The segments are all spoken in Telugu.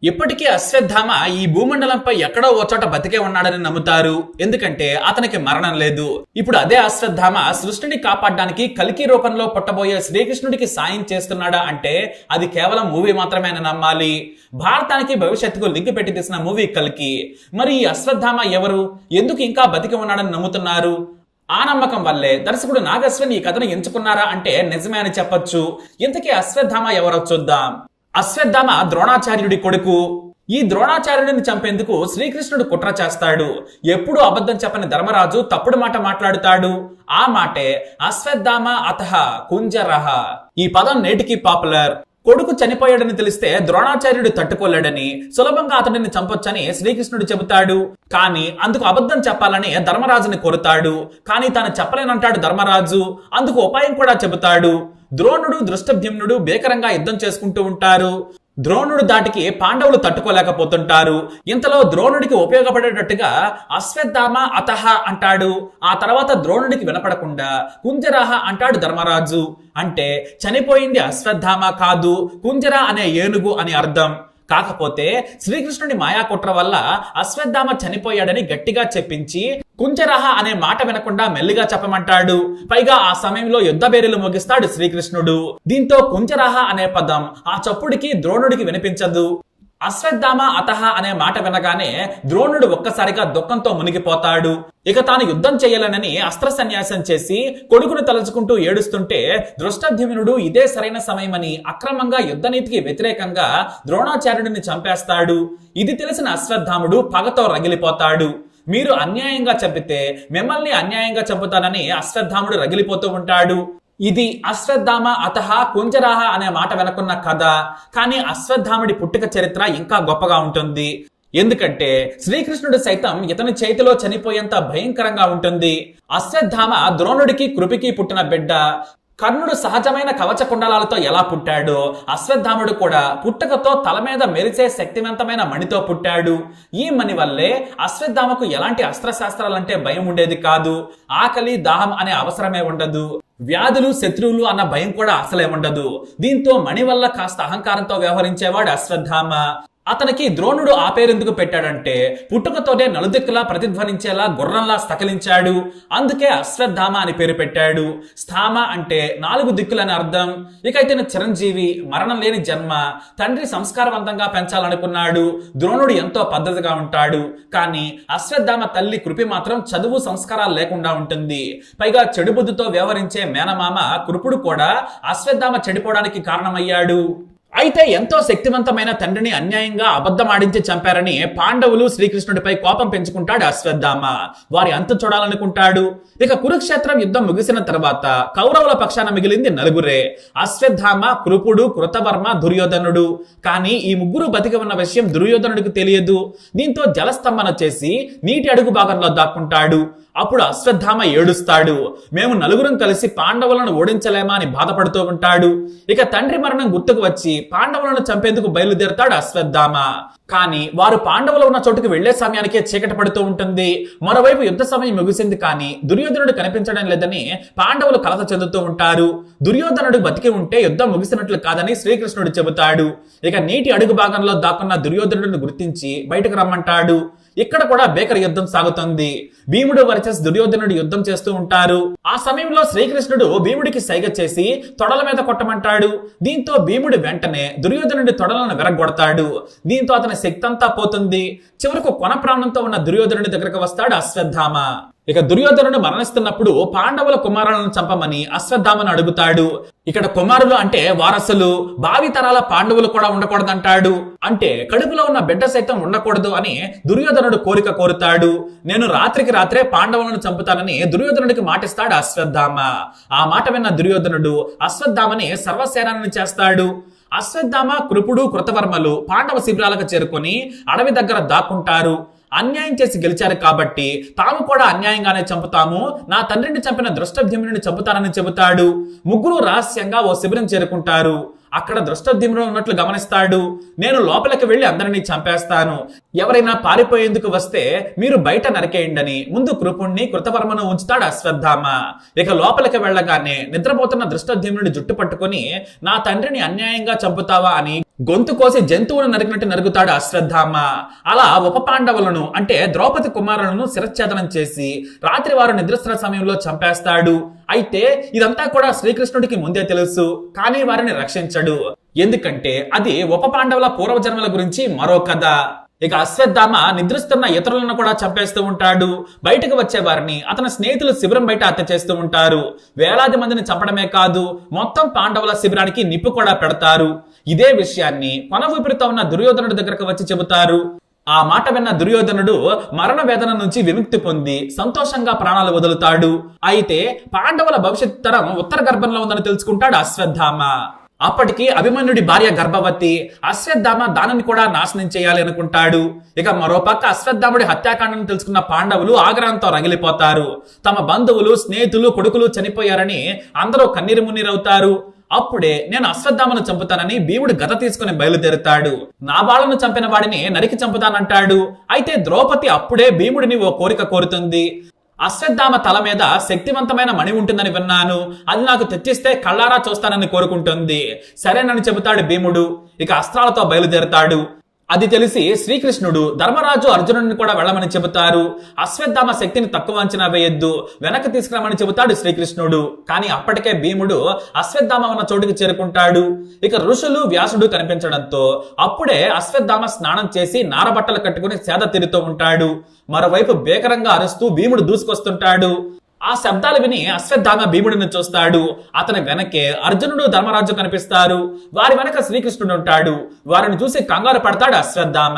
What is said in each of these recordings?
ఇప్పటికీ అశ్వత్థామ ఈ భూమండలంపై ఎక్కడో ఓ చోట బతికే ఉన్నాడని నమ్ముతారు. ఎందుకంటే అతనికి మరణం లేదు. ఇప్పుడు అదే అశ్వత్థామ సృష్టిని కాపాడడానికి కల్కి రూపంలో పుట్టబోయే శ్రీకృష్ణుడికి సాయం చేస్తున్నాడా అంటే అది కేవలం మూవీ మాత్రమే అని నమ్మాలి. భారతానికి భవిష్యత్తుకు లింక్ పెట్టి తీసిన మూవీ కల్కి. మరి ఈ అశ్వత్థామ ఎవరు, ఎందుకు ఇంకా బతికి ఉన్నాడని నమ్ముతున్నారు? ఆ నమ్మకం వల్లే దర్శకుడు నాగ్ అశ్విన్ ఈ కథను ఎంచుకున్నారా అంటే నిజమే అని చెప్పొచ్చు. ఇంతకీ అశ్వత్థామ ఎవరో చూద్దాం. అశ్వత్థామ ద్రోణాచార్యుడి కొడుకు. ఈ ద్రోణాచార్యుడిని చంపేందుకు శ్రీకృష్ణుడు కుట్ర చేస్తాడు. ఎప్పుడూ అబద్ధం చెప్పని ధర్మరాజు తప్పుడు మాట మాట్లాడుతాడు. ఆ మాటే అశ్వత్థామ అతః కుంజరః. ఈ పదం నేటికి పాపులర్. కొడుకు చనిపోయాడని తెలిస్తే ద్రోణాచార్యుడు తట్టుకోలేడని, సులభంగా అతడిని చంపొచ్చని శ్రీకృష్ణుడు చెబుతాడు. కానీ అందుకు అబద్ధం చెప్పాలని ధర్మరాజుని కోరుతాడు. కానీ తాను చెప్పలేనంటాడు ధర్మరాజు. అందుకు ఉపాయం కూడా చెబుతాడు. ద్రోణుడు దృష్టద్యుమ్నుడు భీకరంగా యుద్ధం చేసుకుంటూ ఉంటారు. ద్రోణుడు దాటికి పాండవులు తట్టుకోలేకపోతుంటారు. ఇంతలో ద్రోణుడికి ఉపయోగపడేటట్టుగా అశ్వత్థామ అతః అంటాడు. ఆ తర్వాత ద్రోణుడికి వినపడకుండా కుంజరః అంటాడు ధర్మరాజు. అంటే చనిపోయింది అశ్వత్థామ కాదు, కుంజర అనే ఏనుగు అని అర్థం. కాకపోతే శ్రీకృష్ణుడి మాయాకుట్ర వల్ల అశ్వత్థామ చనిపోయాడని గట్టిగా చెప్పించి కుంజరః అనే మాట వినకుండా మెల్లిగా చెప్పమంటాడు. పైగా ఆ సమయంలో యుద్ధ బేరీలు ముగిస్తాడు శ్రీకృష్ణుడు. దీంతో కుంజరః అనే పదం ఆ చప్పుడికి ద్రోణుడికి వినిపించదు. అశ్వత్థామ అతః అనే మాట వినగానే ద్రోణుడు ఒక్కసారిగా దుఃఖంతో మునిగిపోతాడు. ఇక తాను యుద్ధం చేయాలనని అస్త్ర సన్యాసం చేసి కొడుకును తలుచుకుంటూ ఏడుస్తుంటే దృష్టద్యుమ్నుడు ఇదే సరైన సమయమని అక్రమంగా యుద్ధనీతికి వ్యతిరేకంగా ద్రోణాచార్యుడిని చంపేస్తాడు. ఇది తెలిసిన అశ్వత్థాముడు పగతో రగిలిపోతాడు. మీరు అన్యాయంగా చంపితే మిమ్మల్ని అన్యాయంగా చంపుతానని అశ్వత్థాముడు రగిలిపోతూ ఉంటాడు. ఇది అశ్వత్థామ అతః కుంజరః అనే మాట వెనుకున్న కథ. కానీ అశ్వత్థాముడి పుట్టుక చరిత్ర ఇంకా గొప్పగా ఉంటుంది. ఎందుకంటే శ్రీకృష్ణుడు సైతం ఇతని చేతిలో చనిపోయేంత భయంకరంగా ఉంటుంది. అశ్వత్థామ ద్రోణుడికి కృపికి పుట్టిన బిడ్డ. కర్ణుడు సహజమైన కవచ కుండలాలతో ఎలా పుట్టాడో అశ్వత్థాముడు కూడా పుట్టుకతో తల మీద మెరిసే శక్తివంతమైన మణితో పుట్టాడు. ఈ మణి వల్లే అశ్వత్థామకు ఎలాంటి అస్త్రశాస్త్రాలంటే భయం ఉండేది కాదు. ఆకలి దాహం అనే అవసరమే ఉండదు. వ్యాధులు శత్రువులు అన్న భయం కూడా అసలే ఉండదు. దీంతో మణి వల్ల కాస్త అహంకారంతో వ్యవహరించేవాడు అశ్వత్థామ. అతనికి ద్రోణుడు ఆ పేరెందుకు పెట్టాడంటే పుట్టుకతోనే నలుదిక్కులా ప్రతిధ్వనించేలా గుర్రంలా స్థకలించాడు. అందుకే అశ్వత్థామ అని పేరు పెట్టాడు. స్థామ అంటే 4 దిక్కులని అర్థం. ఇక ఇతను చిరంజీవి, మరణం లేని జన్మ. తండ్రి సంస్కారవంతంగా పెంచాలనుకున్నాడు. ద్రోణుడు ఎంతో పద్ధతిగా ఉంటాడు. కానీ అశ్వత్థామ తల్లి కృపి మాత్రం చదువు సంస్కారాలు లేకుండా ఉంటుంది. పైగా చెడు బుద్ధితో వ్యవహరించే మేనమామ కృపుడు కూడా అశ్వత్థామ చెడిపోవడానికి కారణమయ్యాడు. అయితే ఎంతో శక్తివంతమైన తండ్రిని అన్యాయంగా అబద్ధమాడించి చంపారని పాండవులు శ్రీకృష్ణుడిపై కోపం పెంచుకుంటాడు అశ్వత్థామ. వారి అంతు చూడాలనుకుంటాడు. ఇక కురుక్షేత్రం యుద్ధం ముగిసిన తర్వాత కౌరవుల పక్షాన మిగిలింది 4. అశ్వత్థామ, కృపుడు, కృతవర్మ, దుర్యోధనుడు. కానీ ఈ ముగ్గురు బతికి ఉన్న విషయం దుర్యోధనుడికి తెలియదు. దీంతో జలస్తంభన చేసి నీటి అడుగు భాగంలో దాక్కుంటాడు. అప్పుడు అశ్వత్థామ ఏడుస్తాడు. మేము 4 కలిసి పాండవులను ఓడించలేమా అని బాధపడుతూ ఉంటాడు. ఇక తండ్రి మరణం గుర్తుకు వచ్చి పాండవులను చంపేందుకు బయలుదేరతాడు అశ్వత్థామ. కానీ వారు పాండవులు ఉన్న చోటుకు వెళ్లే సమయానికే చీకటి పడుతూ ఉంటుంది. మరోవైపు యుద్ధ సమయం ముగిసింది కానీ దుర్యోధనుడు కనిపించడం లేదని పాండవులు కలత చెందుతూ ఉంటారు. దుర్యోధనుడు బతికి ఉంటే యుద్ధం ముగిసినట్లు కాదని శ్రీకృష్ణుడు చెబుతాడు. ఇక నీటి అడుగు భాగంలో దాక్కున్న దుర్యోధనుడిని గుర్తించి బయటకు రమ్మంటాడు. ఇక్కడ కూడా భీకర యుద్ధం సాగుతుంది. భీముడు వర్సెస్ దుర్యోధనుడు యుద్ధం చేస్తూ ఉంటారు. ఆ సమయంలో శ్రీకృష్ణుడు భీముడికి సైగ చేసి తొడల మీద కొట్టమంటాడు. దీంతో భీముడు వెంటనే దుర్యోధనుడి తొడలను విరగొడతాడు. దీంతో అతని శక్తి అంతా పోతుంది. చివరకు కొన ప్రాణంతో ఉన్న దుర్యోధనుడి దగ్గరకు వస్తాడు అశ్వత్థామ. ఇక దుర్యోధనుడు మరణిస్తున్నప్పుడు పాండవుల కుమారులను చంపమని అశ్వత్థామను అడుగుతాడు. ఇక్కడ కుమారులు అంటే వారసులు, భావి తరాల పాండవులు కూడా ఉండకూడదంటాడు. అంటే కడుపులో ఉన్న బిడ్డ సైతం ఉండకూడదు అని దుర్యోధనుడు కోరిక కోరుతాడు. నేను రాత్రికి రాత్రే పాండవులను చంపుతానని దుర్యోధనుడికి మాటిస్తాడు అశ్వత్థామ. ఆ మాట విన్న దుర్యోధనుడు అశ్వత్థామని సర్వసేనాన్ని చేస్తాడు. అశ్వత్థామ, కృపుడు, కృతవర్మలు పాండవ శిబిరాలకు చేరుకొని అడవి దగ్గర దాక్కుంటారు. అన్యాయం చేసి గెలిచారు కాబట్టి తాము కూడా అన్యాయంగానే చంపుతాము, నా తండ్రిని చంపిన దృష్టద్యుమ్నుడిని చంపుతానని చెబుతాడు. ముగ్గురు రహస్యంగా ఓ శిబిరం చేరుకుంటారు. అక్కడ దృష్టద్యుమ్నుడు ఉన్నట్లు గమనిస్తాడు. నేను లోపలికి వెళ్లి అందరినీ చంపేస్తాను, ఎవరైనా పారిపోయేందుకు వస్తే మీరు బయట నరికేయండని ముందు కృపుణ్ణి, కృతవర్మను ఉంచుతాడు అశ్వత్థామ. ఇక లోపలికి వెళ్లగానే నిద్రపోతున్న దృష్టద్యుమ్నుడి జుట్టు పట్టుకుని నా తండ్రిని అన్యాయంగా చంపుతావా అని గొంతు కోసి జంతువును నరికినట్టు నరుగుతాడు అశ్వత్థామ. అలా ఉప పాండవులను అంటే ద్రౌపది కుమారులను శిరచ్ఛేదనం చేసి రాత్రి వారు నిద్రస్తున్న సమయంలో చంపేస్తాడు. అయితే ఇదంతా కూడా శ్రీకృష్ణుడికి ముందే తెలుసు, కానీ వారిని రక్షించడు. ఎందుకంటే అది ఉప పాండవుల పూర్వజన్మల గురించి మరో కథ. ఇక అశ్వత్థామ నిద్రిస్తున్న ఇతరులను కూడా చంపేస్తూ ఉంటాడు. బయటకు వచ్చే వారిని అతని స్నేహితులు శిబిరం బయట హత్య చేస్తూ ఉంటారు. వేలాది మందిని చంపడమే కాదు, మొత్తం పాండవుల శిబిరానికి నిప్పు కూడా పెడతారు. ఇదే విషయాన్ని కొన ఊపిరితో ఉన్న దుర్యోధనుడి దగ్గరకు వచ్చి చెబుతారు. ఆ మాట విన్న దుర్యోధనుడు మరణ వేదన నుంచి విముక్తి పొంది సంతోషంగా ప్రాణాలు వదులుతాడు. అయితే పాండవుల భవిష్యత్ తరం ఉత్తర గర్భంలో ఉందని తెలుసుకుంటాడు అశ్వత్థామ. అప్పటికి అభిమన్యుడి భార్య గర్భవతి. అశ్వత్థామ దానిని కూడా నాశనం చేయాలి అనుకుంటాడు. ఇక మరోపక్క అశ్వత్థాముడి హత్యాకాండను తెలుసుకున్న పాండవులు ఆగ్రహంతో రగిలిపోతారు. తమ బంధువులు, స్నేహితులు, కొడుకులు చనిపోయారని అందరూ కన్నీరు మున్నీరవుతారు. అప్పుడే నేను అశ్వత్థామను చంపుతానని భీముడు గద తీసుకుని బయలుదేరుతాడు. నా బాలను చంపిన వాడిని నరికి చంపుతానంటాడు. అయితే ద్రౌపది అప్పుడే భీముడిని ఓ కోరిక కోరుతుంది. అశ్వత్థామ తల మీద శక్తివంతమైన మణి ఉంటుందని విన్నాను, అది నాకు తెచ్చిస్తే కళ్ళారా చూస్తానని కోరుకుంటుంది. సరేనని చెబుతాడు భీముడు. ఇక అస్త్రాలతో బయలుదేరుతాడు. అది తెలిసి శ్రీకృష్ణుడు ధర్మరాజు అర్జునుడిని కూడా వెళ్ళమని చెబుతారు. అశ్వత్థామ శక్తిని తక్కువ అంచనా వేయొద్దు, వెనక్కి తీసుకురామని చెబుతాడు శ్రీకృష్ణుడు. కానీ అప్పటికే భీముడు అశ్వత్థామ ఉన్న చోటుకి చేరుకుంటాడు. ఇక ఋషులు, వ్యాసుడు కనిపించడంతో అప్పుడే అశ్వత్థామ స్నానం చేసి నారబట్టలు కట్టుకుని సేద తీరుతూ ఉంటాడు. మరోవైపు భీకరంగా అరుస్తూ భీముడు దూసుకొస్తుంటాడు. ఆ శబ్దాలు విని అశ్వత్థామ భీముడిని చూస్తాడు. అతని వెనకే అర్జునుడు, ధర్మరాజు కనిపిస్తారు. వారి వెనక శ్రీకృష్ణుడు ఉంటాడు. వారిని చూసి కంగారు పడతాడు అశ్వత్థామ.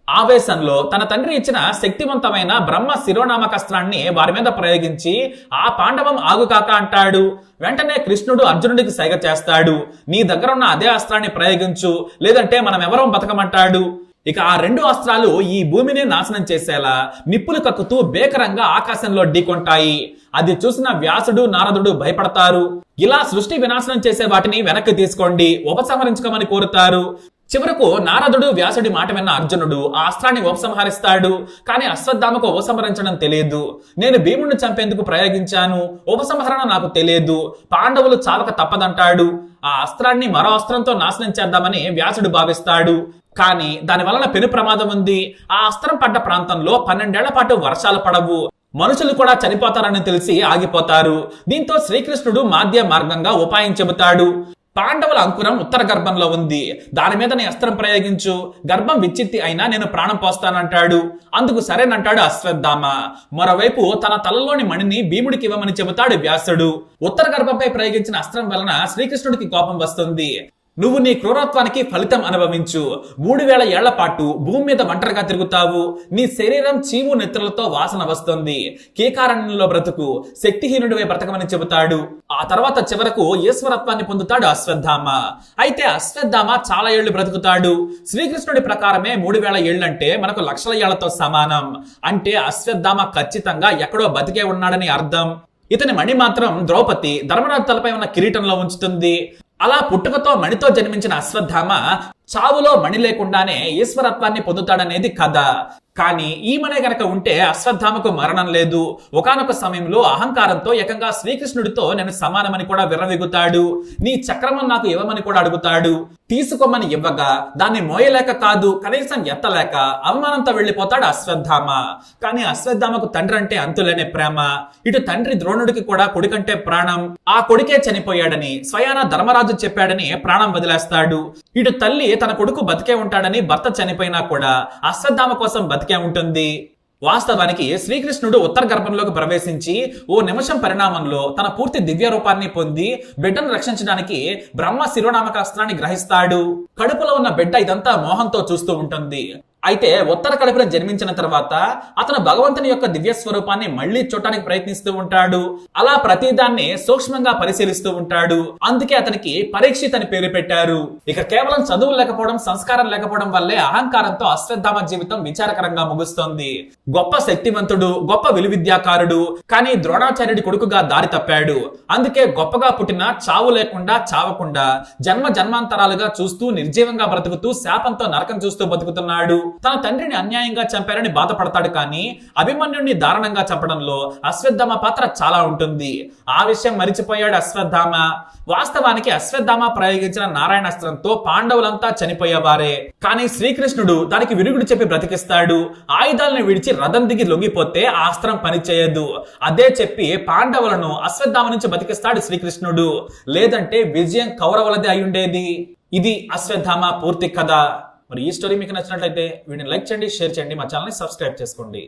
ఆవేశంలో తన తండ్రి ఇచ్చిన శక్తివంతమైన బ్రహ్మ శిరోనామకస్త్రాన్ని వారి మీద ప్రయోగించి ఆ పాండవం ఆగుకాక అంటాడు. వెంటనే కృష్ణుడు అర్జునుడికి సైగ చేస్తాడు. నీ దగ్గర ఉన్న అదే అస్త్రాన్ని ప్రయోగించు, లేదంటే మనం ఎవరం బతకమంటాడు. ఇక ఆ రెండు అస్త్రాలు ఈ భూమిని నాశనం చేసేలా నిప్పులు కక్కుతూ భీకరంగా ఆకాశంలో ఢీకొంటాయి. అది చూసిన వ్యాసుడు, నారదుడు భయపడతారు. ఇలా సృష్టి వినాశనం చేసే వాటిని వెనక్కి తీసుకోండి, ఉపసంహరించుకోమని కోరుతారు. చివరకు నారదుడు, వ్యాసుడి మాట విన్న అర్జునుడు ఆ అస్త్రాన్ని ఉపసంహరిస్తాడు. కానీ అశ్వత్థామకు ఉపసంహరించడం తెలియదు. నేను భీముడిని చంపేందుకు ప్రయోగించాను, ఉపసంహరణ నాకు తెలియదు, పాండవులు చావక తప్పదంటాడు. ఆ అస్త్రాన్ని మరో అస్త్రంతో నాశనం చేద్దామని వ్యాసుడు భావిస్తాడు. కానీ దాని వలన పెను ప్రమాదం ఉంది. ఆ అస్త్రం పడ్డ ప్రాంతంలో 12 ఏళ్ల పాటు వర్షాలు పడవు, మనుషులు కూడా చనిపోతారని తెలిసి ఆగిపోతారు. దీంతో శ్రీకృష్ణుడు మాధ్య మార్గంగా ఉపాయం చెబుతాడు. పాండవుల అంకురం ఉత్తర గర్భంలో ఉంది, దాని మీద నీ అస్త్రం ప్రయోగించు, గర్భం విచ్చిత్తి అయినా నేను ప్రాణం పోస్తానంటాడు. అందుకు సరేనంటాడు అశ్వత్థామ. మరోవైపు తన తలలోని మణిని భీముడికి ఇవ్వమని చెబుతాడు వ్యాసుడు. ఉత్తర గర్భంపై ప్రయోగించిన అస్త్రం వలన శ్రీకృష్ణుడికి కోపం వస్తుంది. నువ్వు నీ క్రూరత్వానికి ఫలితం అనుభవించు. 3000 ఏళ్ల పాటు భూమి మీద ఒంటరిగా తిరుగుతావు. నీ శరీరం చీము నెత్తులతో వాసన వస్తుంది. కీకారణ్యంలో బ్రతుకు, శక్తిహీనుడివై బ్రతకమని చెబుతాడు. ఆ తర్వాత చివరకు ఈశ్వరత్వాన్ని పొందుతాడు అశ్వత్థామ. అయితే అశ్వత్థామ చాలా ఏళ్లు బ్రతుకుతాడు. శ్రీకృష్ణుడి ప్రకారమే 3000 ఏళ్లంటే మనకు లక్షల ఏళ్లతో సమానం. అంటే అశ్వత్థామ ఖచ్చితంగా ఎక్కడో బతికే ఉన్నాడని అర్థం. ఇతని మణి మాత్రం ద్రౌపది ధర్మరాజు తలపై ఉన్న కిరీటంలో ఉంచుతుంది. అలా పుట్టుకతో మణితో జన్మించిన అశ్వత్థామ చావులో మణి లేకుండానే ఈశ్వరత్వాన్ని పొందుతాడనేది కథ. కానీ ఈ మనే గనక ఉంటే అశ్వత్థామకు మరణం లేదు. ఒకానొక సమయంలో అహంకారంతో ఏకంగా శ్రీకృష్ణుడితో నేను సమానమని కూడా విర్రవీగుతాడు. నీ చక్రమం నాకు ఇవ్వమని కూడా అడుగుతాడు. తీసుకోమని ఇవ్వగా దాన్ని మోయలేక కాదు, కనీసం ఎత్తలేక అవమానంతో వెళ్లిపోతాడు అశ్వత్థామ. కానీ అశ్వత్థామకు తండ్రి అంటే అంతులేని ప్రేమ. ఇటు తండ్రి ద్రోణుడికి కూడా కొడుకంటే ప్రాణం. ఆ కొడుకే చనిపోయాడని స్వయాన ధర్మరాజు చెప్పాడని ప్రాణం వదిలేస్తాడు. ఇటు తల్లి తన కొడుకు బతికే ఉంటాడని భర్త చనిపోయినా కూడా అశ్వత్థామ కోసం బతికే ఉంటుంది. వాస్తవానికి శ్రీకృష్ణుడు ఉత్తర గర్భంలోకి ప్రవేశించి ఓ నిమిషం పరిణామంలో తన పూర్తి దివ్య రూపాన్ని పొంది బిడ్డను రక్షించడానికి బ్రహ్మ శిరోనామకాస్త్రాన్ని గ్రహిస్తాడు. కడుపులో ఉన్న బిడ్డ ఇదంతా మోహంతో చూస్తూ ఉంటుంది. అయితే ఉత్తర కడుపున జన్మించిన తర్వాత అతను భగవంతుని యొక్క దివ్య స్వరూపాన్ని మళ్లీ చూడటానికి ప్రయత్నిస్తూ ఉంటాడు. అలా ప్రతిదాన్ని సూక్ష్మంగా పరిశీలిస్తూ ఉంటాడు. అందుకే అతనికి పరీక్షిత్ అని పేరు పెట్టారు. ఇక కేవలం చదువు లేకపోవడం, సంస్కారం లేకపోవడం వల్లే అహంకారంతో అశ్వత్థామ జీవితం విచారకరంగా ముగుస్తోంది. గొప్ప శక్తివంతుడు, గొప్ప విలువిద్యాకారుడు, కానీ ద్రోణాచార్యుడి కొడుకుగా దారి తప్పాడు. అందుకే గొప్పగా పుట్టిన చావు లేకుండా, చావకుండా జన్మ జన్మాంతరాలుగా చూస్తూ నిర్జీవంగా బ్రతుకుతూ శాపంతో నరకం చూస్తూ బతుకుతున్నాడు. తన తండ్రిని అన్యాయంగా చంపారని బాధపడతాడు, కానీ అభిమన్యుడిని దారుణంగా చంపడంలో అశ్వత్థామ పాత్ర చాలా ఉంటుంది. ఆ విషయం మరిచిపోయాడు అశ్వత్థామ. వాస్తవానికి అశ్వత్థామ ప్రయోగించిన నారాయణాస్త్రంతో పాండవులంతా చనిపోయేవారే, కానీ శ్రీకృష్ణుడు దానికి విరుగుడు చెప్పి బ్రతికిస్తాడు. ఆయుధాలను విడిచి రథం దిగి లొంగిపోతే ఆ అస్త్రం పనిచేయదు. అదే చెప్పి పాండవులను అశ్వత్థామ నుంచి బతికిస్తాడు శ్రీకృష్ణుడు. లేదంటే విజయం కౌరవులదే అయి ఉండేది. ఇది అశ్వత్థామ పూర్తి కథ. మరి ఈ స్టోరీ మీకు నచ్చినట్లయితే వీడిని లైక్ చేయండి, షేర్ చేయండి, మా ఛానల్ని సబ్స్క్రైబ్ చేసుకోండి.